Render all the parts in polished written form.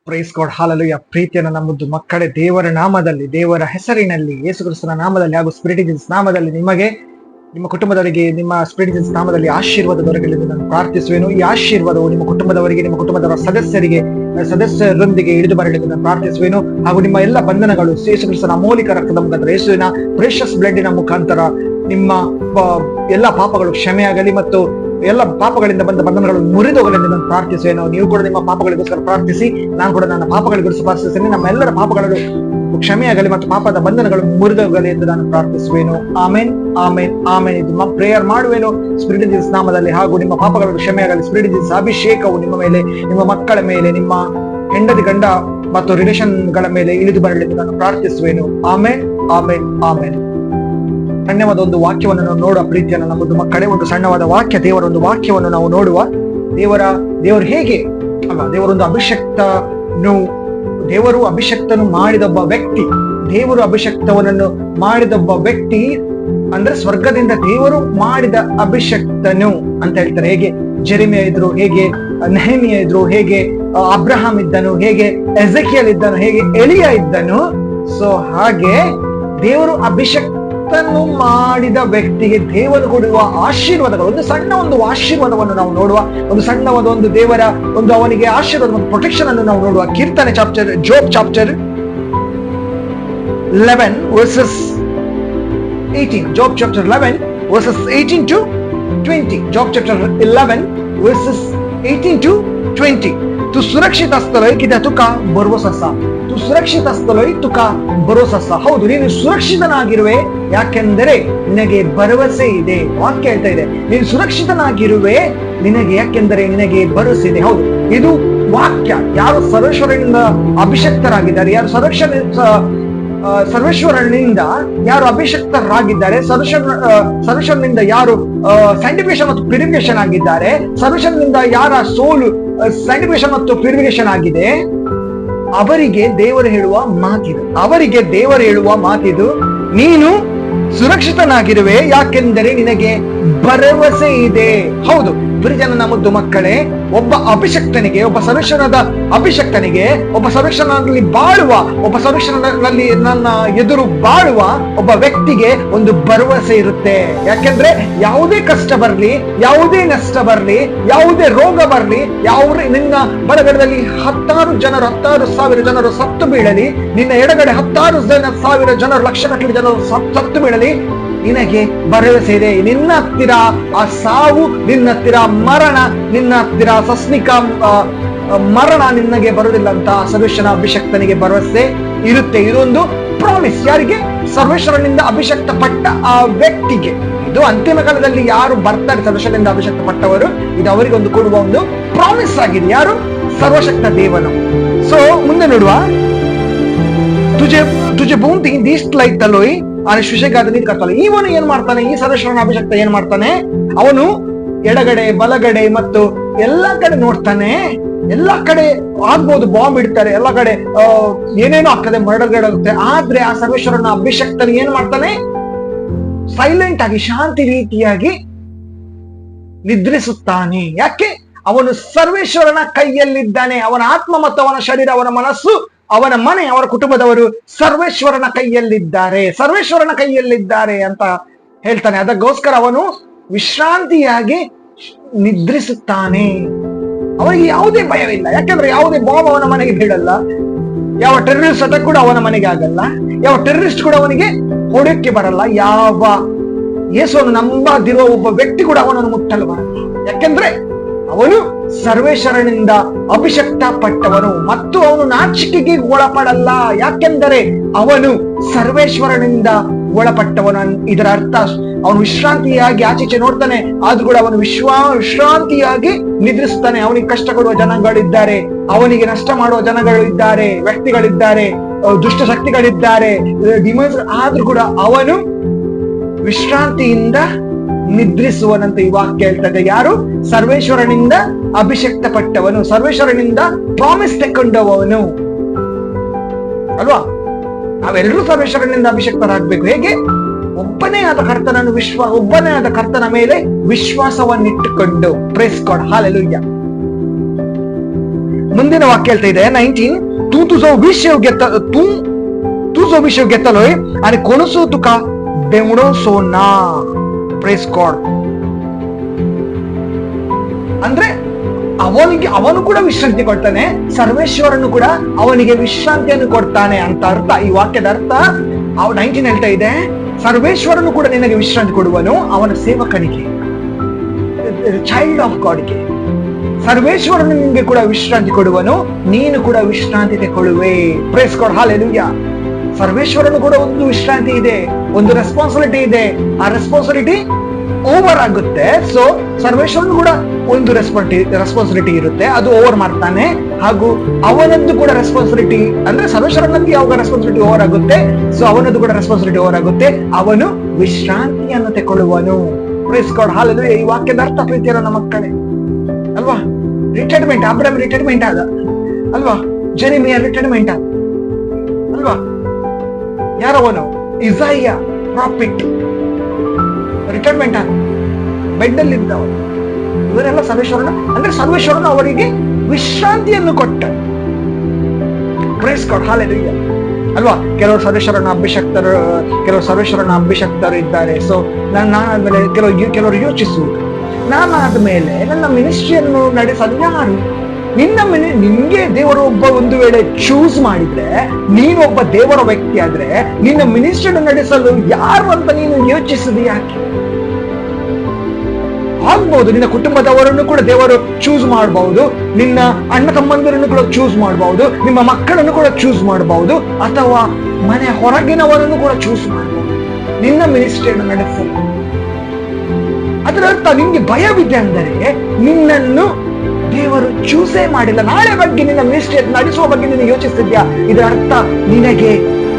Praise God hallelujah. ಪ್ರೀತಿಯನ್ನು ನಮ್ಮದು ಮಕ್ಕಳೇ, ದೇವರ ನಾಮದಲ್ಲಿ, ದೇವರ ಹೆಸರಿನಲ್ಲಿ, ಯೇಸು ಕ್ರಿಸ್ತನ ನಾಮದಲ್ಲಿ ಹಾಗೂ ಸ್ಪಿರಿಟ್ ಜೀಸಸ್ ನಾಮದಲ್ಲಿ ನಿಮಗೆ, ನಿಮ್ಮ ಕುಟುಂಬದವರಿಗೆ, ನಿಮ್ಮ ಸ್ಪಿರಿಟ್ ಜೀಸಸ್ ನಾಮದಲ್ಲಿ ಆಶೀರ್ವಾದ ದೊರಕಲಿ ಎಂದು ನಾನು ಪ್ರಾರ್ಥಿಸುವೆನು. ಈ ಆಶೀರ್ವಾದವು ನಿಮ್ಮ ಕುಟುಂಬದವರಿಗೆ, ನಿಮ್ಮ ಕುಟುಂಬದವರ ಸದಸ್ಯರೊಂದಿಗೆ ಇಳಿದು ಬರಲಿ ಎಂದು ನಾನು ಪ್ರಾರ್ಥಿಸುವೆನು. ಹಾಗೂ ನಿಮ್ಮ ಎಲ್ಲ ಬಂಧನಗಳು ಯೇಸು ಕ್ರಿಸ್ತನ ಅಮೂಲಿಕ ರಕ್ತದ ಮುಖಾಂತರ, ಯೇಸುವಿನ ಪ್ರೆಷಸ್ ಬ್ಲಡ್ಡಿನ ಮುಖಾಂತರ ನಿಮ್ಮ ಎಲ್ಲ ಪಾಪಗಳು ಕ್ಷಮೆಯಾಗಲಿ ಮತ್ತು ಎಲ್ಲ ಪಾಪಗಳಿಂದ ಬಂದ ಬಂಧನಗಳು ಮುರಿದೋಗಲೆಂದು ನಾನು ಪ್ರಾರ್ಥಿಸುವೆನು. ನೀವು ಕೂಡ ನಿಮ್ಮ ಪಾಪಗಳಿಗೋಸ್ಕರ ಪ್ರಾರ್ಥಿಸಿ, ನಾನು ಕೂಡ ನನ್ನ ಪಾಪಗಳಿಗೋಸ್ಕರ ಪ್ರಾರ್ಥಿಸುತ್ತೇನೆ. ನಮ್ಮ ಎಲ್ಲರ ಪಾಪಗಳು ಕ್ಷಮೆಯಾಗಲಿ ಮತ್ತು ಪಾಪದ ಬಂಧನಗಳು ಮುರಿದೋಗಲಿ ಎಂದು ನಾನು ಪ್ರಾರ್ಥಿಸುವೆನು. ಆಮೇನ್, ಆಮೇನ್, ಆಮೇನ್. ಇದು ಪ್ರೇಯರ್ ಮಾಡುವೆನು ಸ್ಪಿರಿಟ್ ಜೀಸಸ್ ನಾಮದಲ್ಲಿ. ಹಾಗೂ ನಿಮ್ಮ ಪಾಪಗಳು ಕ್ಷಮೆಯಾಗಲಿ. ಸ್ಪಿರಿಟ್ ಜೀಸಸ್ ಅಭಿಷೇಕವು ನಿಮ್ಮ ಮೇಲೆ, ನಿಮ್ಮ ಮಕ್ಕಳ ಮೇಲೆ, ನಿಮ್ಮ ಹೆಂಡತಿ ಗಂಡ ಮತ್ತು ರಿಲೇಷನ್ಗಳ ಮೇಲೆ ಇಳಿದು ಬರಲಿ ಎಂದು ನಾನು ಪ್ರಾರ್ಥಿಸುವೆನು. ಆಮೇನ್, ಆಮೇನ್, ಆಮೇನ್. ಸಣ್ಣವಾದ ಒಂದು ವಾಕ್ಯವನ್ನು ನಾವು ನೋಡುವ. ಪ್ರೀತಿಯನ್ನು ನಮ್ಮದು ಮಕ್ಕಳೇ, ಒಂದು ಸಣ್ಣವಾದ ವಾಕ್ಯ, ದೇವರ ಒಂದು ವಾಕ್ಯವನ್ನು ನಾವು ನೋಡುವ. ದೇವರು ಹೇಗೆ ಅಲ್ವಾ, ದೇವರೊಂದು ದೇವರು ಅಭಿಷಕ್ತನು ಮಾಡಿದೊಬ್ಬ ವ್ಯಕ್ತಿ, ದೇವರು ಅಭಿಷಕ್ತವನನ್ನು ಮಾಡಿದೊಬ್ಬ ವ್ಯಕ್ತಿ ಅಂದ್ರೆ ಸ್ವರ್ಗದಿಂದ ದೇವರು ಮಾಡಿದ ಅಭಿಷಕ್ತನು ಅಂತ ಹೇಳ್ತಾರೆ. ಹೇಗೆ ಜೆರೆಮಿಯ ಇದ್ರು, ಹೇಗೆ ನೆಹೆಮಿಯ ಇದ್ರು, ಹೇಗೆ ಅಬ್ರಹಾಂ ಇದ್ದನು, ಹೇಗೆ ಎಜೆಕಿಯಲ್ ಇದ್ದನು, ಹೇಗೆ ಎಲಿಯ ಇದ್ದನು. ಸೊ ಹಾಗೆ ದೇವರು ಮಾಡಿದ ವ್ಯಕ್ತಿಗೆ ದೇವರು ಕೊಡುವ ಆಶೀರ್ವಾದಗಳು, ಒಂದು ಸಣ್ಣ ಒಂದು ಆಶೀರ್ವಾದವನ್ನು ನಾವು ನೋಡುವ. ಒಂದು ಸಣ್ಣವಾದ ಒಂದು ದೇವರ ಒಂದು ಅವನಿಗೆ ಆಶೀರ್ವಾದ ಮತ್ತು ಪ್ರೊಟೆಕ್ಷನ್ ಅನ್ನು ನಾವು ನೋಡುವ. ಕೀರ್ತನೆ ಜೋಬ್ chapter 11 verses 18. Job chapter 11 verses 18 to 20. Job chapter 11 verses 18 to 20. तू सुरक्षित असतलोय की तुका भरवसा, तू ಸುರಕ್ಷಿತ ಸ್ಥಳೋಯ್ ತುಕ ಭರೋಸಸ. ಹೌದು, ನೀನು ಸುರಕ್ಷಿತನಾಗಿರುವೆ, ಯಾಕೆಂದರೆ ನಿನಗೆ ಭರವಸೆ ಇದೆ. ವಾಕ್ಯ ಹೇಳ್ತಾ ಇದೆ, ನೀನು ಸುರಕ್ಷಿತನಾಗಿರುವೆ ನಿನಗೆ, ಯಾಕೆಂದರೆ ನಿನಗೆ ಭರವಸೆ ಇದೆ. ಹೌದು, ಇದು ವಾಕ್ಯ. ಯಾರು ಸರ್ವೇಶ್ವರನಿಂದ ಅಭಿಷಕ್ತರಾಗಿದ್ದಾರೆ, ಯಾರು ಸರ್ವೇಶ್ವರನಿಂದ ಯಾರು ಅಭಿಷಕ್ತರಾಗಿದ್ದಾರೆ, ಸರ್ವೇಶ್ವರನಿಂದ ಯಾರು ಸ್ಯಾಂಟಿಫಿಕೇಶನ್ ಮತ್ತು ಪ್ಯೂರಿಫಿಕೇಶನ್ ಆಗಿದ್ದಾರೆ, ಸರ್ವೇಶ್ವರನಿಂದ ಯಾರ ಸೋಲು ಸ್ಯಾಂಟಿಫಿಕೇಶನ್ ಮತ್ತು ಪ್ಯೂರಿಫಿಕೇಶನ್ ಆಗಿದೆ, ಅವರಿಗೆ ದೇವರು ಹೇಳುವ ಮಾತಿದು, ನೀನು ಸುರಕ್ಷಿತನಾಗಿರುವೆ, ಯಾಕೆಂದರೆ ನಿನಗೆ ಭರವಸೆ ಇದೆ. ಹೌದು ಪ್ರಿಯಜನ ನಮ್ಮದು ಮಕ್ಕಳೇ, ಒಬ್ಬ ಅಭಿಷಕ್ತನಿಗೆ, ಒಬ್ಬ ಸರ್ವೇಶ್ವರದ ಅಭಿಷಕ್ತನಿಗೆ, ಒಬ್ಬ ಸರ್ವೇಶ್ವರನಲ್ಲಿ ಬಾಳುವ, ಒಬ್ಬ ಸರ್ವೇಶ್ವರನಲ್ಲಿ ನನ್ನ ಎದುರು ಬಾಳುವ ಒಬ್ಬ ವ್ಯಕ್ತಿಗೆ ಒಂದು ಭರವಸೆ ಇರುತ್ತೆ. ಯಾಕೆಂದ್ರೆ ಯಾವುದೇ ಕಷ್ಟ ಬರ್ಲಿ, ಯಾವುದೇ ನಷ್ಟ ಬರ್ಲಿ, ಯಾವುದೇ ರೋಗ ಬರ್ಲಿ, ನಿನ್ನ ಬಲಗಡೆಯಲ್ಲಿ 10,000 ಜನರು ಸತ್ತು ಬೀಳಲಿ, ನಿನ್ನ ಎಡಗಡೆ 10,000 ಜನರು, ಲಕ್ಷಗಟ್ಟಲೆ ಜನರು ಸತ್ತು ಬೀಳಲಿ, ನಿನಗೆ ಭರವಸೆ ಇದೆ. ನಿನ್ನ ಹತ್ತಿರ ಆ ಸಾವು, ನಿನ್ನ ಹತ್ತಿರ ಮರಣ, ನಿನ್ನ ಹತ್ತಿರ ಸಸ್ನಿಕ ಮರಣ ನಿನಗೆ ಬರುವುದಿಲ್ಲ ಅಂತ ಸರ್ವೇಶ್ವರನ ಅಭಿಷಕ್ತನಿಗೆ ಭರವಸೆ ಇರುತ್ತೆ. ಇದೊಂದು ಪ್ರಾಮಿಸ್. ಯಾರಿಗೆ? ಸರ್ವೇಶ್ವರನಿಂದ ಅಭಿಷಕ್ತ ಪಟ್ಟ ಆ ವ್ಯಕ್ತಿಗೆ. ಇದು ಅಂತಿಮ ಕಾಲದಲ್ಲಿ ಯಾರು ಬರ್ತಾರೆ ಸರ್ವೇಶ್ವರನಿಂದ ಅಭಿಷಕ್ತ ಪಟ್ಟವರು, ಇದು ಅವರಿಗೆ ಒಂದು ಕೊಡುವ ಒಂದು ಪ್ರಾಮಿಸ್ ಆಗಿದೆ. ಯಾರು? ಸರ್ವಶಕ್ತ ದೇವನು. ಸೊ ಮುಂದೆ ನೋಡುವ. ತುಜೆ ಬೂಂತಿ ದೀಸ್ಟ್ ಲೈಕ್ ತಲೋಯ್ ಆನೆ ಶುಷೆಗಾದ ನೀರು ಕತ್ತಲ್ಲ. ಇವನು ಏನ್ ಮಾಡ್ತಾನೆ? ಈ ಸರ್ವೇಶ್ವರನ ಅಭಿಷಕ್ತ ಏನ್ ಮಾಡ್ತಾನೆ? ಅವನು ಎಡಗಡೆ ಬಲಗಡೆ ಮತ್ತು ಎಲ್ಲಾ ಕಡೆ ನೋಡ್ತಾನೆ. ಎಲ್ಲಾ ಕಡೆ ಆಗ್ಬೋದು, ಬಾಂಬ್ ಇಡ್ತಾರೆ, ಎಲ್ಲಾ ಕಡೆ ಏನೇನೋ ಆಗ್ತದೆ, ಮರ್ಡರ್ಗಳಾಗುತ್ತೆ. ಆದ್ರೆ ಆ ಸರ್ವೇಶ್ವರನ ಅಭಿಷಕ್ತನ ಏನ್ ಮಾಡ್ತಾನೆ? ಸೈಲೆಂಟ್ ಆಗಿ, ಶಾಂತಿ ರೀತಿಯಾಗಿ ನಿದ್ರಿಸುತ್ತಾನೆ. ಯಾಕೆ? ಅವನು ಸರ್ವೇಶ್ವರನ ಕೈಯಲ್ಲಿದ್ದಾನೆ. ಅವನ ಆತ್ಮ ಮತ್ತು ಅವನ ಶರೀರ, ಅವನ ಮನಸ್ಸು, ಅವನ ಮನೆ, ಅವರ ಕುಟುಂಬದವರು ಸರ್ವೇಶ್ವರನ ಕೈಯಲ್ಲಿದ್ದಾರೆ ಅಂತ ಹೇಳ್ತಾನೆ. ಅದಕ್ಕೋಸ್ಕರ ಅವನು ವಿಶ್ರಾಂತಿಯಾಗಿ ನಿದ್ರಿಸುತ್ತಾನೆ. ಅವನಿಗೆ ಯಾವುದೇ ಭಯವಿಲ್ಲ. ಯಾಕಂದ್ರೆ ಯಾವುದೇ ಬಾಂಬ್ ಅವನ ಮನೆಗೆ ಬೀಳಲ್ಲ, ಯಾವ ಟೆರರಿಸ್ಟ್ ಅಟ್ಯಾಕ್ ಕೂಡ ಅವನ ಮನೆಗೆ ಆಗಲ್ಲ, ಯಾವ ಟೆರರಿಸ್ಟ್ ಕೂಡ ಅವನಿಗೆ ಹೊಡೆಯಕ್ಕೆ ಬರಲ್ಲ, ಯಾವ ಯೇಸುವನ್ನು ನಂಬದಿರುವ ಒಬ್ಬ ವ್ಯಕ್ತಿ ಕೂಡ ಅವನನ್ನು ಮುಟ್ಟಲು ಬರಲ್ಲ. ಯಾಕೆಂದ್ರೆ ಅವನು ಸರ್ವೇಶ್ವರನಿಂದ ಅಭಿಷಕ್ತ ಪಟ್ಟವನು ಮತ್ತು ಅವನು ನಾಚಿಕೆಗೆ ಒಳಪಡಲ್ಲ. ಯಾಕೆಂದರೆ ಅವನು ಸರ್ವೇಶ್ವರನಿಂದ ಒಳಪಟ್ಟವನು. ಇದರ ಅರ್ಥ ಅವನು ವಿಶ್ರಾಂತಿಯಾಗಿ ಆಚೀಚೆ ನೋಡ್ತಾನೆ, ಆದ್ರೂ ಕೂಡ ಅವನು ವಿಶ್ರಾಂತಿಯಾಗಿ ನಿದ್ರಿಸ್ತಾನೆ. ಅವನಿಗೆ ಕಷ್ಟ ಕೊಡುವ ಜನಗಳಿದ್ದಾರೆ, ಅವನಿಗೆ ನಷ್ಟ ಮಾಡುವ ಜನಗಳು ಇದ್ದಾರೆ, ವ್ಯಕ್ತಿಗಳಿದ್ದಾರೆ, ದುಷ್ಟ ಶಕ್ತಿಗಳಿದ್ದಾರೆ, ಡಿಮನ್ಸ್. ಆದ್ರೂ ಕೂಡ ಅವನು ವಿಶ್ರಾಂತಿಯಿಂದ ನಿದ್ರಿಸುವನಂತ ಈ ವಾಕ್ಯ ಹೇಳ್ತದೆ. ಯಾರು? ಸರ್ವೇಶ್ವರನಿಂದ ಅಭಿಷಕ್ತ ಪಟ್ಟವನು, ಸರ್ವೇಶ್ವರನಿಂದ ಪ್ರಾಮಿಸ್ ತಕೊಂಡವನು ಅಲ್ವಾ? ನಾವೆಲ್ಲರೂ ಸರ್ವೇಶ್ವರನಿಂದ ಅಭಿಷಕ್ತರಾಗಬೇಕು. ಹೇಗೆ? ಒಬ್ಬನೇ ಆದ ಕರ್ತನ ಮೇಲೆ ವಿಶ್ವಾಸವನ್ನಿಟ್ಟುಕೊಂಡು. Praise God, hallelujah. ಮುಂದಿನ ವಾಕ್ಯ ಹೇಳ್ತಾ ಇದೆ 19, तू जो विषय घेतलोय आणि कोणसो तुका बेवडो सो ना. Praise God. ಅಂದ್ರೆ ಅವನು ಕೂಡ ವಿಶ್ರಾಂತಿ ಕೊಡ್ತಾನೆ, ಸರ್ವೇಶ್ವರನು ಕೂಡ ಅವನಿಗೆ ವಿಶ್ರಾಂತಿಯನ್ನು ಕೊಡ್ತಾನೆ ಅಂತ ಅರ್ಥ. ಈ ವಾಕ್ಯದ ಅರ್ಥ 19 ಹೇಳ್ತಾ ಇದೆ, ಸರ್ವೇಶ್ವರನು ಕೂಡ ನಿನಗೆ ವಿಶ್ರಾಂತಿ ಕೊಡುವನು, ಅವನ ಸೇವಕನಿಗೆ, ಚೈಲ್ಡ್ ಆಫ್ ಗಾಡ್ಗೆ. ಸರ್ವೇಶ್ವರನು ನಿಮಗೆ ಕೂಡ ವಿಶ್ರಾಂತಿ ಕೊಡುವನು, ನೀನು ಕೂಡ ವಿಶ್ರಾಂತಿ ತಗೊಳ್ಳುವೆ. Praise God, hallelujah. ಸರ್ವೇಶ್ವರನು ಕೂಡ ಒಂದು ವಿಶ್ರಾಂತಿ ಇದೆ, ಒಂದು ರೆಸ್ಪಾನ್ಸಿಬಿಲಿಟಿ ಇದೆ. ಆ ರೆಸ್ಪಾನ್ಸಿಬಿಲಿಟಿ ಓವರ್ ಆಗುತ್ತೆ. ಸೊ ಸರ್ವೇಶ್ವರನು ಕೂಡ ಒಂದು ರೆಸ್ಪಾನ್ಸಿಬಿಲಿಟಿ ಇರುತ್ತೆ, ಅದು ಓವರ್ ಮಾಡ್ತಾನೆ. ಹಾಗೂ ಅವನದ್ದು ಕೂಡ ರೆಸ್ಪಾನ್ಸಿಬಿಲಿಟಿ, ಅಂದ್ರೆ ಸರ್ವೇಶ್ವರನಲ್ಲಿ ಯಾವಾಗ ರೆಸ್ಪಾನ್ಸಿಬಿಲಿಟಿ ಓವರ್ ಆಗುತ್ತೆ, ಸೊ ಅವನದ್ದು ಕೂಡ ರೆಸ್ಪಾನ್ಸಿಬಿಲಿಟಿ ಓವರ್ ಆಗುತ್ತೆ. ಅವನು ವಿಶ್ರಾಂತಿಯನ್ನು ತಗೊಳ್ಳುವನು. Praise God, hallelujah. ಈ ವಾಕ್ಯದ ಅರ್ಥ ಪ್ರೀತಿಯ ನನ್ನ ಮಕ್ಕಳೇ ಅಲ್ವಾ? ರಿಟೈರ್ಮೆಂಟ್, ಅಬ್ರಾಮ್ ರಿಟೈರ್ಮೆಂಟ್ ಆದ ಅಲ್ವಾ? ಜೆರೆಮಿಯಾ ರಿಟೈರ್ಮೆಂಟ್ ಆದ ಅಲ್ವಾ? ಯಾರವನು? ಇಸಾಯ ಪ್ರಾಫಿಟ್ ರಿಟೈರ್ಮೆಂಟ್ ಆದ, ಬೆಡ್ ಅಲ್ಲಿ ಇದ್ದವನು. ಇವರೆಲ್ಲ ಸರ್ವೇಶ್ವರನ, ಅಂದ್ರೆ ಸರ್ವೇಶ್ವರನು ಅವರಿಗೆ ವಿಶ್ರಾಂತಿಯನ್ನು ಕೊಟ್ಟ. ಪ್ರೇಸ್ ಗಾಡ್, ಹಲ್ಲೆಲೂಯಾ ಅಲ್ವಾ? ಕೆಲವರು ಸರ್ವೇಶ್ವರನ ಅಭಿಷಕ್ತರು ಇದ್ದಾರೆ. ಸೊ ನಾನಾದ್ಮೇಲೆ ಕೆಲವರು ಯೋಚಿಸುವುದು, ನಾನಾದ್ಮೇಲೆ ನನ್ನ ಮಿನಿಸ್ಟ್ರಿಯನ್ನು ನಡೆಸಲು ಯಾರು? ನಿನ್ಗೆ ದೇವರು ಒಂದು ವೇಳೆ ಚೂಸ್ ಮಾಡಿದ್ರೆ, ನೀನೊಬ್ಬ ದೇವರ ವ್ಯಕ್ತಿ ಆದ್ರೆ ನಿನ್ನ ಮಿನಿಸ್ಟ್ರಿಯನ್ನು ನಡೆಸಲು ಯಾರು ಅಂತ ನೀನು ಯೋಚಿಸಿದೆ ಯಾಕೆ? ಆಗ್ಬಹುದು, ನಿನ್ನ ಕುಟುಂಬದವರನ್ನು ಕೂಡ ದೇವರು ಚೂಸ್ ಮಾಡಬಹುದು, ನಿನ್ನ ಅಣ್ಣ ತಮ್ಮಂದಿರನ್ನು ಕೂಡ ಚೂಸ್ ಮಾಡಬಹುದು, ನಿಮ್ಮ ಮಕ್ಕಳನ್ನು ಕೂಡ ಚೂಸ್ ಮಾಡಬಹುದು, ಅಥವಾ ಮನೆ ಹೊರಗಿನವರನ್ನು ಕೂಡ ಚೂಸ್ ಮಾಡಬಹುದು ನಿನ್ನ ಮಿನಿಸ್ಟ್ರಿಯನ್ನು ನಡೆಸಲು. ಅದರ ಅರ್ಥ ನಿನ್ಗೆ ಭಯವಿದೆ ಅಂದರೆ ನಿನ್ನನ್ನು ದೇವರು ಚೂಸೇ ಮಾಡಿಲ್ಲ. ನಾಳೆ ಬಗ್ಗೆ ನಿನ್ನ ಮಿನಿಸ್ಟ್ರಿ ನಡೆಸುವ ಬಗ್ಗೆ ನೀನು ಯೋಚಿಸ್ತಿದ್ಯಾ? ಇದರ ಅರ್ಥ ನಿನಗೆ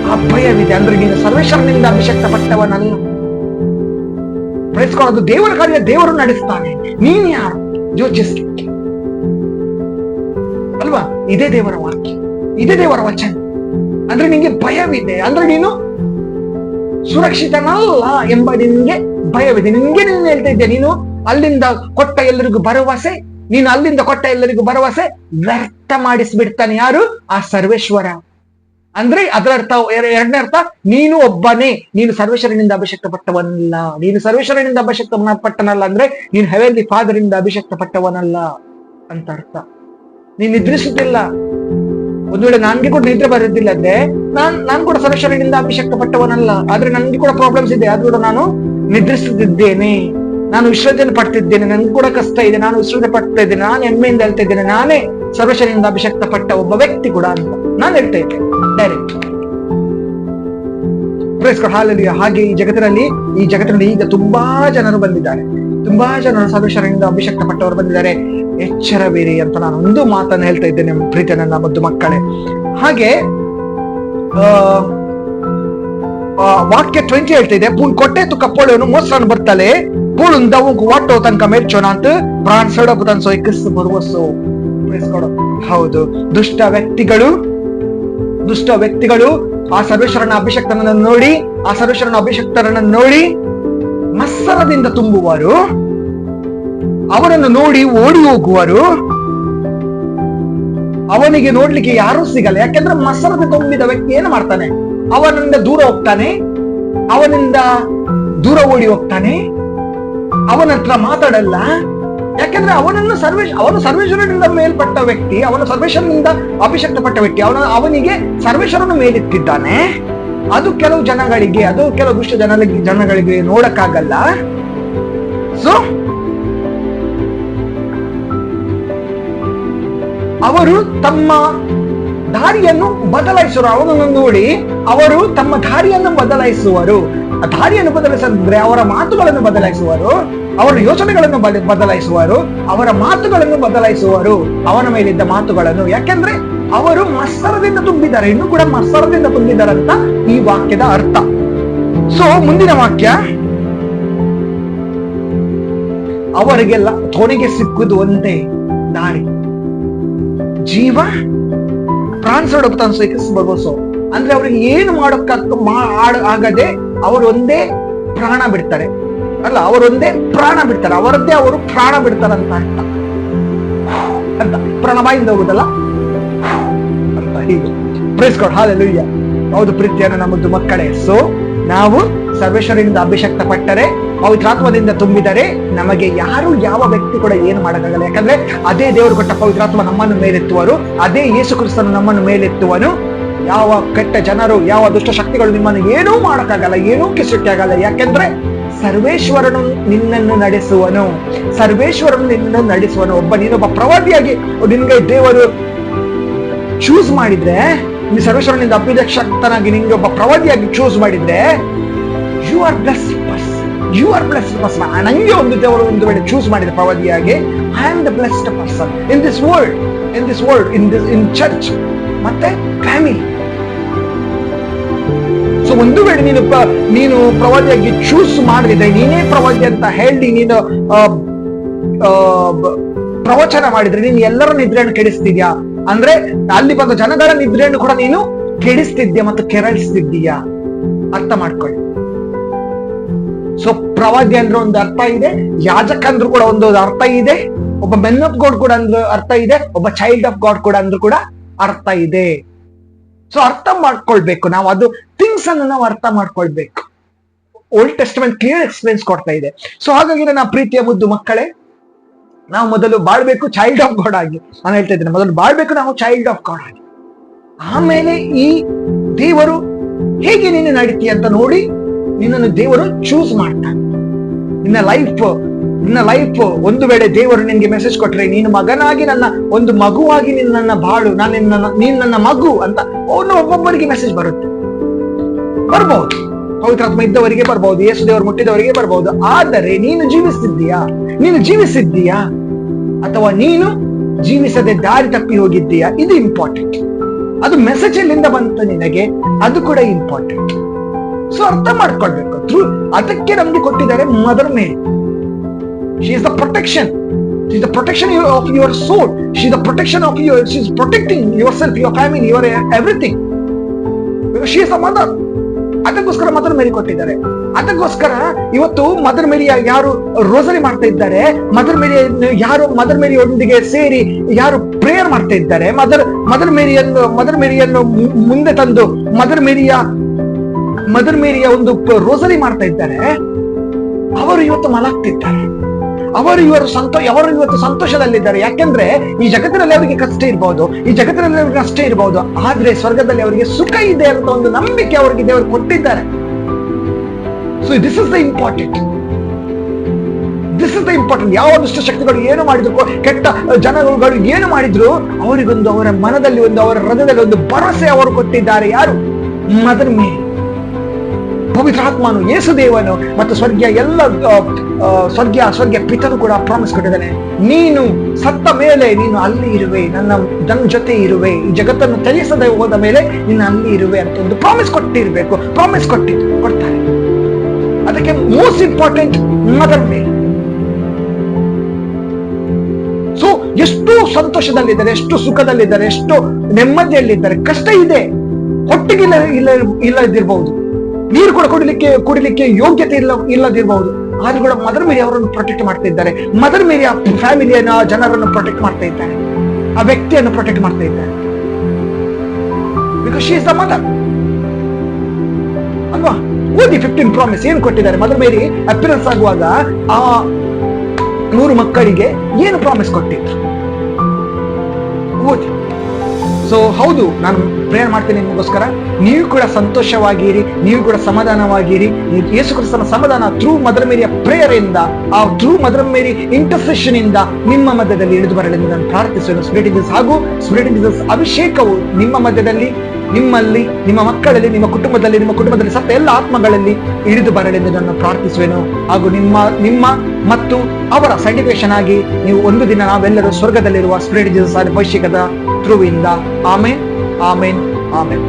ಆ ಭಯವಿದೆ, ಅಂದ್ರೆ ನೀನು ಸರ್ವೇಶ್ವರನಿಂದ ಅಭಿಷಕ್ತಪಟ್ಟವನಲ್ಲ. ಪ್ರಯತ್ನಿಸ್ಕೊಳ್ಳೋದು ದೇವರ ಕಾರ್ಯ, ದೇವರು ನಡೆಸ್ತಾನೆ. ನೀನ್ ಯಾರು ಯೋಚಿಸಿ ಅಲ್ವಾ? ಇದೇ ದೇವರ ವಾಕ್ಯ, ಇದೇ ದೇವರ ವಚನ. ಅಂದ್ರೆ ನಿನ್ಗೆ ಭಯವಿದೆ ಅಂದ್ರೆ ನೀನು ಸುರಕ್ಷಿತನಲ್ಲ ಎಂಬ ನಿನ್ಗೆ ಭಯವಿದೆ. ನಿನ್ಗೆ ಹೇಳ್ತಾ ಇದ್ದೆ, ನೀನು ಅಲ್ಲಿಂದ ಕೊಟ್ಟ ಎಲ್ಲರಿಗೂ ಭರವಸೆ ವ್ಯರ್ಥ ಮಾಡಿಸ್ಬಿಡ್ತಾನೆ. ಯಾರು? ಆ ಸರ್ವೇಶ್ವರ. ಅಂದ್ರೆ ಅದರ ಅರ್ಥ, ಎರಡನೇ ಅರ್ಥ, ನೀನು ಒಬ್ಬನೇ, ನೀನು ಸರ್ವೇಶ್ವರನಿಂದ ಅಭಿಷಕ್ತಪಟ್ಟವನಲ್ಲ. ನೀನು ಸರ್ವೇಶ್ವರನಿಂದ ಅಭಿಷಕ್ತಪಟ್ಟನಲ್ಲ ಅಂದ್ರೆ ನೀನು ಹೆವೆನ್ಲಿ ಫಾದರ್ ಇಂದ ಅಭಿಷಕ್ತಪಟ್ಟವನಲ್ಲ ಅಂತ ಅರ್ಥ. ನೀನ್ ನಿದ್ರಿಸುತ್ತಿಲ್ಲ. ಒಂದು ವೇಳೆ ನನ್ಗೆ ಕೂಡ ನಿದ್ರೆ ಬರೋದಿಲ್ಲ ಅಂದ್ರೆ ನಾನು ಕೂಡ ಸರ್ವೇಶ್ವರನಿಂದ ಅಭಿಷಕ್ತಪಟ್ಟವನಲ್ಲ, ಆದ್ರೆ ನನ್ಗೆ ಕೂಡ ಪ್ರಾಬ್ಲಮ್ಸ್ ಇದೆ, ಅದು ಕೂಡ ನಾನು ನಿದ್ರಿಸುತ್ತಿದ್ದೇನೆ, ನಾನು ವಿಶ್ರಾಂತಿಯನ್ನು ಪಡ್ತಿದ್ದೇನೆ, ನನ್ಗೆ ಕೂಡ ಕಷ್ಟ ಇದೆ, ನಾನು ವಿಶ್ರಾಂತಿ ಪಡ್ತಾ ಇದ್ದೇನೆ, ನಾನು ಹೆಮ್ಮೆಯಿಂದ ಹೇಳ್ತಾ ಇದ್ದೇನೆ, ನಾನೇ ಸರ್ವೇಶ್ವರನಿಂದ ಅಭಿಷಕ್ತಪಟ್ಟ ಒಬ್ಬ ವ್ಯಕ್ತಿ ಕೂಡ ಅಂತ ನಾನು ಹೇಳ್ತಾ ಇದ್ದೇನೆ ಡೈರೆಕ್ಟ್. Praise God, hallelujah. ಹಾಗೆ ಈ ಜಗತ್ತಿನಲ್ಲಿ ಈಗ ತುಂಬಾ ಜನರು ಬಂದಿದ್ದಾರೆ, ತುಂಬಾ ಜನರು ಸರ್ವೇಶ್ವರನಿಂದ ಅಭಿಷಕ್ತಪಟ್ಟವರು ಬಂದಿದ್ದಾರೆ. ಎಚ್ಚರವಿರಿ ಅಂತ ನಾನು ಒಂದು ಮಾತನ್ನು ಹೇಳ್ತಾ ಇದ್ದೇನೆ ಪ್ರೀತಿಯ ನನ್ನ ಮುದ್ದು ಮಕ್ಕಳೇ. ಹಾಗೆ ವಾಕ್ಯ 20 ಹೇಳ್ತಾ ಇದೆ, ಕೊಟ್ಟೆ ತು ಕಪ್ಪೋಳೆಯನ್ನು ಮೋಸ್ರನ್ನು ಬರ್ತಲೆ ಪೂಳುಂದವು ವಾಟೋ ತನಕ ಮೆರ್ಚೋಣ ಅಂತ ಪ್ರಾಣ ಸಡಪು ತನ್ಸೋ ಕ್ರಿಸ್ತು ಬರುವಸೋ. ಹೌದು, ದುಷ್ಟ ವ್ಯಕ್ತಿಗಳು ಆ ಸರ್ವೇಶ್ವರನ ಅಭಿಷಕ್ತರನ್ನು ನೋಡಿ ಮತ್ಸರದಿಂದ ತುಂಬುವರು, ಅವರನ್ನು ನೋಡಿ ಓಡಿ ಹೋಗುವರು. ಅವನಿಗೆ ನೋಡ್ಲಿಕ್ಕೆ ಯಾರೂ ಸಿಗಲ್ಲ, ಯಾಕೆಂದ್ರೆ ಮತ್ಸರದಿಂದ ತುಂಬಿದ ವ್ಯಕ್ತಿ ಏನು ಮಾಡ್ತಾನೆ? ಅವನಿಂದ ದೂರ ಓಡಿ ಹೋಗ್ತಾನೆ, ಅವನ ಹತ್ರ ಮಾತಾಡಲ್ಲ. ಯಾಕೆಂದ್ರೆ ಅವನು ಸರ್ವೇಶ್ವರನಿಂದ ಮೇಲ್ಪಟ್ಟ ವ್ಯಕ್ತಿ, ಅವನು ಸರ್ವೇಶ್ವರನಿಂದ ಅಭಿಷಕ್ತಪಟ್ಟ ವ್ಯಕ್ತಿ, ಅವನಿಗೆ ಸರ್ವೇಶ್ವರನು ಮೇಲಿಟ್ಟಿದ್ದಾನೆ. ಅದು ಕೆಲವು ದುಷ್ಟ ಜನಗಳಿಗೆ ನೋಡಕ್ಕಾಗಲ್ಲ. ಸೊ ಅವರು ತಮ್ಮ ದಾರಿಯನ್ನು ಬದಲಾಯಿಸುವರು. ಅವನನ್ನು ನೋಡಿ ಅವರು ತಮ್ಮ ದಾರಿಯನ್ನು ಬದಲಾಯಿಸುವರು. ಅವರ ಮಾತುಗಳನ್ನು ಬದಲಾಯಿಸುವರು, ಅವರ ಯೋಚನೆಗಳನ್ನು ಬದಲಾಯಿಸುವರು, ಅವರ ಮಾತುಗಳನ್ನು ಬದಲಾಯಿಸುವರು, ಅವನ ಮೇಲಿದ್ದ ಮಾತುಗಳನ್ನು. ಯಾಕೆಂದ್ರೆ ಅವರು ಮತ್ಸರದಿಂದ ತುಂಬಿದ್ದಾರೆ, ಇನ್ನು ಕೂಡ ಮತ್ಸರದಿಂದ ತುಂಬಿದ್ದಾರೆ ಅಂತ ಈ ವಾಕ್ಯದ ಅರ್ಥ. ಸೊ ಮುಂದಿನ ವಾಕ್ಯ, ಅವರಿಗೆಲ್ಲ ಕೊನೆಗೆ ಸಿಕ್ಕುದು ಒಂದೇ ದಾರಿ, ಜೀವ ಪ್ರಾಣಿಸೋ. ಅಂದ್ರೆ ಅವ್ರಿಗೆ ಏನು ಆಗದೆ ಅವರು ಒಂದೇ ಪ್ರಾಣ ಬಿಡ್ತಾರೆ, ಅವರದ್ದೇ ಅವರು ಪ್ರಾಣ ಬಿಡ್ತಾರೆ ಅಂತ ಪ್ರಾಣ ಬಾಯಿಂದ ಹೋಗುದಲ್ಲ, ಹೀಗೆ. Praise God, hallelujah. ಹೌದು ಪ್ರೀತಿಯನ್ನು ನಮ್ಮದು ಮಕ್ಕಳೇ. ಸೊ ನಾವು ಸರ್ವೇಶ್ವರನಿಂದ ಅಭಿಷಕ್ತ ಪಟ್ಟರೆ, ಪವಿತ್ರಾತ್ಮದಿಂದ ತುಂಬಿದರೆ ನಮಗೆ ಯಾರು ಯಾವ ವ್ಯಕ್ತಿ ಕೂಡ ಏನು ಮಾಡಕ್ಕಾಗಲ್ಲ. ಯಾಕಂದ್ರೆ ಅದೇ ದೇವರು ಕೊಟ್ಟ ಪವಿತ್ರಾತ್ಮ ನಮ್ಮನ್ನು ಮೇಲೆತ್ತುವರು, ಅದೇ ಯೇಸು ಕ್ರಿಸ್ತನು ನಮ್ಮನ್ನು ಮೇಲೆತ್ತುವನು. ಯಾವ ಕೆಟ್ಟ ಜನರು, ಯಾವ ದುಷ್ಟ ಶಕ್ತಿಗಳು ನಿಮ್ಮನ್ನು ಏನೂ ಮಾಡಕ್ಕಾಗಲ್ಲ, ಏನೂ ಕಿಸುಕ್ಕೆ ಆಗಲ್ಲ. ಯಾಕೆಂದ್ರೆ ಸರ್ವೇಶ್ವರನು ನಿನ್ನನ್ನು ನಡೆಸುವನು, ಸರ್ವೇಶ್ವರನು ನಿನ್ನನ್ನು ನಡೆಸುವನು. ನೀನೊಬ್ಬ ಪ್ರವಾದಿಯಾಗಿ ನಿನ್ಗೆ ದೇವರು ಚೂಸ್ ಮಾಡಿದ್ರೆ, ನೀ ಸರ್ವೇಶ್ವರನಿಂದ ಅಭಿಷಕ್ತನಾಗಿ ನಿನ್ಗೆ ಒಬ್ಬ ಪ್ರವಾದಿಯಾಗಿ ಚೂಸ್ ಮಾಡಿದ್ರೆ, you are blessed person, you are blessed person. ನಂಗೆ ಒಂದು ದೇವರು ಒಂದು ವೇಳೆ ಚೂಸ್ ಮಾಡಿದ್ರೆ ಪ್ರವಾದಿಯಾಗಿ, I am the blessed person in this world, in church ಮತ್ತೆ ಫ್ಯಾಮಿಲಿ. ಸೊ ಒಂದು ವೇಳೆ ನೀನು ಪ್ರವಾದಿಯಾಗಿ ಚೂಸ್ ಮಾಡಿದ್ರೆ, ನೀನೇ ಪ್ರವಾದಿ ಅಂತ ಹೇಳಿ ನೀನು ಪ್ರವಚನ ಮಾಡಿದ್ರೆ, ನೀನು ಎಲ್ಲರ ನಿದ್ರೆಯನ್ನು ಕೆಡಿಸ್ತಿದ್ಯಾ ಅಂದ್ರೆ ಅಲ್ಲಿ ಬಂದ ಜನಗಳ ನಿದ್ರೆಯನ್ನು ಕೂಡ ನೀನು ಕೆಡಿಸ್ತಿದ್ಯಾ ಮತ್ತು ಕೆರಳಿಸ್ತಿದ್ದೀಯಾ. ಅರ್ಥ ಮಾಡ್ಕೊಳ್ಳಿ. ಸೊ ಪ್ರವಾದಿ ಅಂದ್ರೆ ಒಂದು ಅರ್ಥ ಇದೆ, ಯಾಜಕ ಅಂದ್ರೂ ಕೂಡ ಒಂದು ಅರ್ಥ ಇದೆ, ಒಬ್ಬ ಮೆನ್ ಆಫ್ ಗಾಡ್ ಕೂಡ ಅಂದ್ರೆ ಅರ್ಥ ಇದೆ, ಒಬ್ಬ ಚೈಲ್ಡ್ ಆಫ್ ಗಾಡ್ ಕೂಡ ಅಂದ್ರೂ ಕೂಡ ಅರ್ಥ ಇದೆ. ಸೊ ಅರ್ಥ ಮಾಡ್ಕೊಳ್ಬೇಕು ನಾವು, ಅದು ಥಿಂಗ್ಸ್ ಅನ್ನು ನಾವು ಅರ್ಥ ಮಾಡ್ಕೊಳ್ಬೇಕು. ಓಲ್ಡ್ ಟೆಸ್ಟಮೆಂಟ್ ಕ್ಲಿಯರ್ ಎಕ್ಸ್ಪ್ಲೇನ್ಸ್ ಕೊಡ್ತಾ ಇದೆ. ಸೊ ಹಾಗಾಗಿ ನನ್ನ ಪ್ರೀತಿಯ ಮುದ್ದು ಮಕ್ಕಳೇ, ನಾವು ಮೊದಲು ಬಾಳ್ಬೇಕು ಚೈಲ್ಡ್ ಆಫ್ ಗಾಡ್ ಆಗಿ. ನಾನು ಹೇಳ್ತಾ ಇದ್ದೇನೆ, ಮೊದಲು ಬಾಳ್ಬೇಕು ನಾವು ಚೈಲ್ಡ್ ಆಫ್ ಗಾಡ್ ಆಗಿ. ಆಮೇಲೆ ಈ ದೇವರು ಹೇಗೆ ನೀನು ನಡೀತೀಯ ಅಂತ ನೋಡಿ ನಿನ್ನನ್ನು ದೇವರು ಚೂಸ್ ಮಾಡ್ತಾನೆ. ನಿನ್ನ ಲೈಫ್ ಒಂದು ವೇಳೆ ದೇವರು ನಿನ್ಗೆ ಮೆಸೇಜ್ ಕೊಟ್ರೆ, ನೀನು ಮಗನಾಗಿ ನನ್ನ ಒಂದು ಮಗುವಾಗಿ ನಿನ್ನ ಬಾಳು, ನೀನ್ ನನ್ನ ಮಗು ಅಂತ ಒಬ್ಬೊಬ್ಬರಿಗೆ ಮೆಸೇಜ್ ಬರುತ್ತೆ, ಬರ್ಬಹುದು. ಪವಿತ್ರಾತ್ಮ ಇದ್ದವರಿಗೆ ಬರ್ಬಹುದು, ಯೇಸು ದೇವರು ಮುಟ್ಟಿದವರಿಗೆ ಬರ್ಬಹುದು. ಆದರೆ ನೀನು ಜೀವಿಸಿದ್ದೀಯಾ ಅಥವಾ ನೀನು ಜೀವಿಸದೆ ದಾರಿ ತಪ್ಪಿ ಹೋಗಿದ್ದೀಯಾ? ಇದು ಇಂಪಾರ್ಟೆಂಟ್. ಅದು ಮೆಸೇಜ್ ಎಲ್ಲಿಂದ ಬಂತು ನಿನಗೆ, ಅದು ಕೂಡ ಇಂಪಾರ್ಟೆಂಟ್. ಸೊ ಅರ್ಥ ಮಾಡ್ಕೊಳ್ಬೇಕು. ಅದಕ್ಕೆ ನಮ್ಗೆ ಕೊಟ್ಟಿದ್ದಾರೆ mother Mary. She is the protection, she is the protection of your soul, she is the protection of your, she is protecting yourself, your family, your everything. She is the mother. ಅದಕ್ಕೋಸ್ಕರ mother Mary ಕೊಟ್ಟಿದ್ದಾರೆ. ಅದಕ್ಕೋಸ್ಕರ ಇವತ್ತು mother ಮೇರಿಯ ಯಾರು rosary ಮಾಡ್ತಾ ಇದ್ದಾರೆ, mother ಮೇರಿಯೊಂದಿಗೆ ಸೇರಿ ಯಾರು prayer ಮಾಡ್ತಾ ಇದ್ದಾರೆ, ಮದರ್ ಮೇರಿಯನ್ನು ಮುಂದೆ ತಂದು ಮದರ್ ಮೇರಿಯ ಒಂದು ರೋಸರಿ ಮಾಡ್ತಾ ಇದ್ದಾರೆ, ಅವರು ಇವತ್ತು ಮಲಗ್ತಿದ್ದಾರೆ. ಅವರು ಇವತ್ತು ಸಂತೋಷದಲ್ಲಿದ್ದಾರೆ. ಯಾಕೆಂದ್ರೆ ಈ ಜಗತ್ತಿನಲ್ಲಿ ಅವರಿಗೆ ಕಷ್ಟ ಇರಬಹುದು, ಈ ಜಗತ್ತಿನಲ್ಲಿ ಅವರಿಗೆ ಕಷ್ಟ ಇರಬಹುದು, ಆದ್ರೆ ಸ್ವರ್ಗದಲ್ಲಿ ಅವರಿಗೆ ಸುಖ ಇದೆ ಅಂತ ಒಂದು ನಂಬಿಕೆ ಅವರಿಗೆ ದೇವರು ಕೊಟ್ಟಿದ್ದಾರೆ. So this is the important. ಯಾವ ದುಷ್ಟ ಶಕ್ತಿಗಳು ಏನು ಮಾಡಿದ್ರು, ಕೆಟ್ಟ ಜನಗಳು ಏನು ಮಾಡಿದ್ರು, ಅವರಿಗೊಂದು ಅವರ ಮನದಲ್ಲಿ ಅವರ ಹೃದಯದಲ್ಲಿ ಒಂದು ಭರವಸೆ ಅವರು ಕೊಟ್ಟಿದ್ದಾರೆ. ಯಾರು? ಮದರ್ ಮೇರಿ, ಪವಿತ್ರಾತ್ಮನು, ಯೇಸುದೇವನು ಮತ್ತು ಸ್ವರ್ಗೀಯ ಪಿತನು ಕೂಡ ಪ್ರಾಮಿಸ್ ಕೊಟ್ಟಿದ್ದಾನೆ. ನೀನು ಸತ್ತ ಮೇಲೆ ನೀನು ಅಲ್ಲಿ ಇರುವೆ, ನನ್ನ ಜೊತೆ ಇರುವೆ, ಈ ಜಗತ್ತನ್ನು ತ್ಯಜಿಸದೆ ಹೋದ ಮೇಲೆ ನೀನು ಅಲ್ಲಿ ಇರುವೆ ಅಂತ ಒಂದು ಪ್ರಾಮಿಸ್ ಕೊಡ್ತಾರೆ. ಅದಕ್ಕೆ ಮೋಸ್ಟ್ ಇಂಪಾರ್ಟೆಂಟ್ ಮದರ್ ಮೇರಿ. ಸೊ ಎಷ್ಟು ಸಂತೋಷದಲ್ಲಿದ್ದಾರೆ, ಎಷ್ಟು ಸುಖದಲ್ಲಿದ್ದಾರೆ, ಎಷ್ಟು ನೆಮ್ಮದಿಯಲ್ಲಿದ್ದಾರೆ. ಕಷ್ಟ ಇದೆ, ಹೊಟ್ಟೆಗೆ ಇಲ್ಲದಿರಬಹುದು, ನೀರು ಕೂಡ ಕುಡಿಲಿಕ್ಕೆ ಯೋಗ್ಯತೆ ಇಲ್ಲದಿರಬಹುದು, ಆದ್ರೂ ಕೂಡ ಮದರ್ ಮೇರಿ ಅವರನ್ನು ಪ್ರೊಟೆಕ್ಟ್ ಮಾಡ್ತಾ ಇದ್ದಾರೆ. ಮದರ್ ಮೇರಿ ಆ ಫ್ಯಾಮಿಲಿಯನ್ನ, ಜನರನ್ನು ಪ್ರೊಟೆಕ್ಟ್ ಮಾಡ್ತಾ ಇದ್ದಾರೆ, ಆ ವ್ಯಕ್ತಿಯನ್ನು ಪ್ರೊಟೆಕ್ಟ್ ಮಾಡ್ತಾ ಇದ್ದಾರೆ. Because she is the mother ಅಲ್ವಾ? ಓದಿ 15 ಪ್ರಾಮಿಸ್ ಏನು ಕೊಟ್ಟಿದ್ದಾರೆ. ಮದರ್ ಮೇರಿ ಅಪಿಯರೆನ್ಸ್ ಆಗುವಾಗ ಆ 100 ಮಕ್ಕಳಿಗೆ ಏನು ಪ್ರಾಮಿಸ್ ಕೊಟ್ಟಿದ್ರು ಓದಿ. ಸೊ ಹೌದು, ನಾನು ಪ್ರೇಯರ್ ಮಾಡ್ತೀನಿ ನಿಮಗೋಸ್ಕರ. ನೀವು ಕೂಡ ಸಂತೋಷವಾಗಿರಿ, ನೀವು ಕೂಡ ಸಮಾಧಾನವಾಗಿರಿ. ಯೇಸು ಕ್ರಿಸ್ತನ ಸಮಾಧಾನ ಥ್ರೂ ಮದರ್ ಮೇರಿಯ ಪ್ರೇಯರ್ ಇಂದ, ಆ ಥ್ರೂ ಮದರ್ ಮೇರಿ ಇಂಟರ್ಸೆಷನ್ ಇಂದ ನಿಮ್ಮ ಮಧ್ಯದಲ್ಲಿ ಇಳಿದು ಬರಲೆಂದು ನಾನು ಪ್ರಾರ್ಥಿಸುವೆನು. ಸ್ಪಿರಿಟ್ ಹಾಗೂ ಸ್ಪಿರಿಟ್ ಅಭಿಷೇಕವು ನಿಮ್ಮ ಮಧ್ಯದಲ್ಲಿ, ನಿಮ್ಮಲ್ಲಿ, ನಿಮ್ಮ ಮಕ್ಕಳಲ್ಲಿ, ನಿಮ್ಮ ಕುಟುಂಬದಲ್ಲಿ ಸತ್ತ ಎಲ್ಲ ಆತ್ಮಗಳಲ್ಲಿ ಇಳಿದು ಬರಲೆಂದು ನಾನು ಪ್ರಾರ್ಥಿಸುವೆನು. ಹಾಗೂ ನಿಮ್ಮ ಮತ್ತು ಅವರ ಸ್ಯಾಂಟಿಫಿಕೇಶನ್ ಆಗಿ ನೀವು ಒಂದು ದಿನ ನಾವೆಲ್ಲರೂ ಸ್ವರ್ಗದಲ್ಲಿರುವ ಸ್ಪಿರಿಟ್ ಜೀಸಸ್ ಅಭಿಷೇಕದ ಥ್ರೂ ಇಂದ. ಆಮೇನ್, ಆಮೇನ್, ಆಮೇನ್.